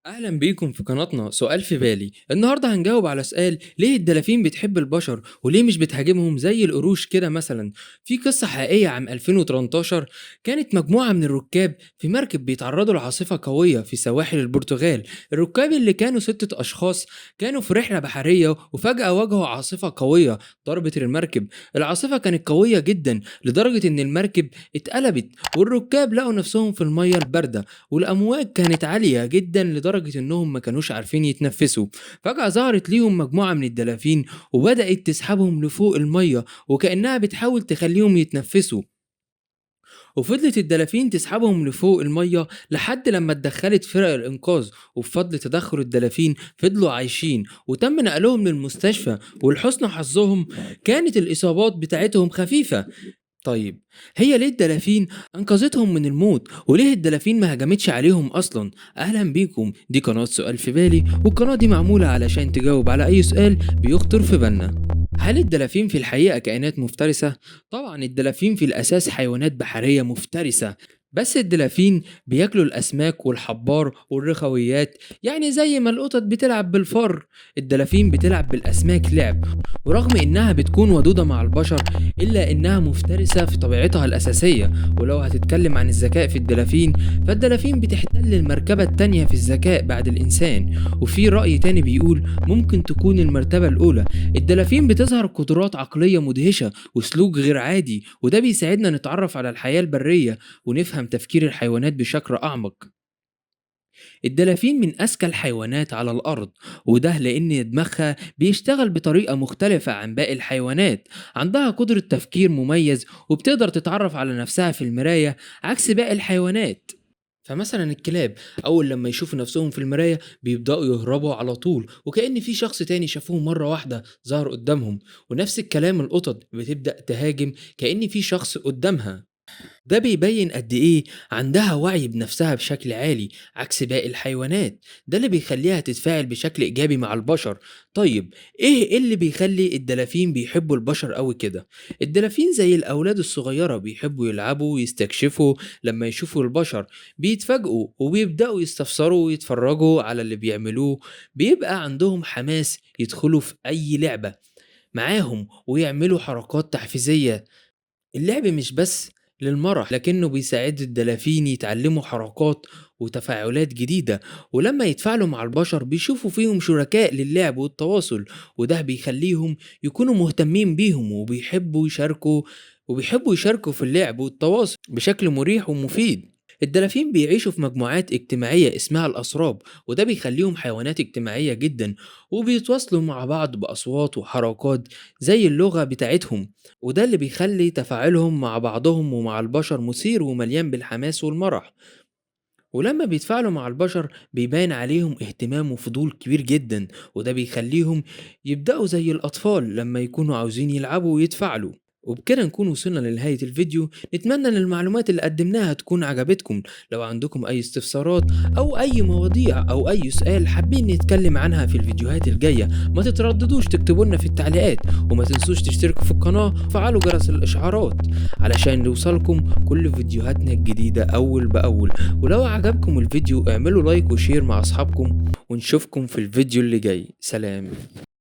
أهلا بيكم في قناتنا. سؤال في بالي النهاردة هنجاوب على سؤال: ليه الدلافين بتحب البشر وليه مش بتهاجمهم زي القروش كده مثلا؟ في قصة حقيقية عام 2018. كانت مجموعة من الركاب في مركب بيتعرضوا لعاصفة قوية في سواحل البرتغال. الركاب اللي كانوا 6 أشخاص كانوا في رحلة بحرية وفجأة واجهوا عاصفة قوية ضربت المركب. العاصفة كانت قوية جدا لدرجة إن المركب اتقلبت والركاب لقوا نفسهم في المية الباردة، والأمواج كانت عالية جدًا لدرجة إنهم ما كانوش عارفين يتنفسوا. فجأة ظهرت ليهم مجموعة من الدلافين وبدأت تسحبهم لفوق المَيّة وكأنها بتحاول تخلّيهم يتنفسوا، وفضلت الدلافين تسحبهم لفوق المَيّة لحد لمّا اتدخّلت فرق الإنقاذ، وبفضل تدخُّل الدلافين فضلوا عايشين وتم نقلهم للمستشفى، ولحُسن حظهم كانت الإصابات بتاعتهم خفيفة. طيب، هي ليه الدلافين أنقذتهم من الموت؟ وليه الدلافين ما هجمتش عليهم أصلا؟ أهلا بيكم، دي قناة سؤال في بالي، والقناة دي معمولة علشان تجاوب على أي سؤال بيخطر في بالنا. هل الدلافين في الحقيقة كائنات مفترسة؟ طبعا الدلافين في الأساس حيوانات بحرية مفترسة، بس الدلافين بياكلوا الأسماك والحبار والرخويات، يعني زي ما القطط بتلعب بالفار الدلافين بتلعب بالأسماك لعب. ورغم إنها بتكون ودودة مع البشر إلا إنها مفترسة في طبيعتها الأساسية. ولو هتتكلم عن الذكاء في الدلافين، فالدلافين بتحتل المركبة التانية في الذكاء بعد الإنسان، وفي رأي تاني بيقول ممكن تكون المرتبة الأولى. الدلافين بتظهر قدرات عقلية مدهشة وسلوك غير عادي، وده بيساعدنا نتعرف على الحياة البرية ونفهم تفكير الحيوانات بشكل أعمق. الدلافين من أذكى الحيوانات على الأرض، وده لأن دماغها بيشتغل بطريقة مختلفة عن باقي الحيوانات. عندها قدرة تفكير مميز وبتقدر تتعرف على نفسها في المراية عكس باقي الحيوانات. فمثلا الكلاب أول لما يشوفوا نفسهم في المراية بيبدأوا يهربوا على طول وكأن في شخص تاني شافوهم مرة واحدة ظهر قدامهم. ونفس الكلام القطط بتبدأ تهاجم كأن في شخص قدامها. ده بيبين قد إيه عندها وعي بنفسها بشكل عالي عكس باقي الحيوانات. ده اللي بيخليها تتفاعل بشكل إيجابي مع البشر. طيب، إيه اللي بيخلي الدلافين بيحبوا البشر قوي كده؟ الدلافين زي الأولاد الصغيرة بيحبوا يلعبوا ويستكشفوا. لما يشوفوا البشر بيتفاجئوا وبيبدأوا يستفسروا ويتفرجوا على اللي بيعملوه. بيبقى عندهم حماس يدخلوا في أي لعبة معاهم ويعملوا حركات تحفيزية. اللعب مش بس للمرح لكنه بيساعد الدلافين يتعلموا حركات وتفاعلات جديدة، ولما يتفاعلوا مع البشر بيشوفوا فيهم شركاء للعب والتواصل، وده بيخليهم يكونوا مهتمين بيهم وبيحبوا يشاركوا في اللعب والتواصل بشكل مريح ومفيد. الدلافين بيعيشوا في مجموعات اجتماعية اسمها الأسراب، وده بيخليهم حيوانات اجتماعية جدا، وبيتواصلوا مع بعض بأصوات وحركات زي اللغة بتاعتهم. وده اللي بيخلي تفاعلهم مع بعضهم ومع البشر مثير ومليان بالحماس والمرح. ولما بيتفاعلوا مع البشر بيبان عليهم اهتمام وفضول كبير جدا، وده بيخليهم يبدأوا زي الأطفال لما يكونوا عاوزين يلعبوا ويتفاعلوا. وبكده نكون وصلنا لنهاية الفيديو. نتمنى ان المعلومات اللي قدمناها تكون عجبتكم. لو عندكم اي استفسارات او اي مواضيع او اي سؤال حابين نتكلم عنها في الفيديوهات الجاية، ما تترددوش تكتبوا لنا في التعليقات. وما تنسوش تشتركوا في القناة وفعلوا جرس الاشعارات علشان يوصلكم كل فيديوهاتنا الجديدة اول باول. ولو عجبكم الفيديو اعملوا لايك وشير مع اصحابكم، ونشوفكم في الفيديو اللي جاي. سلام.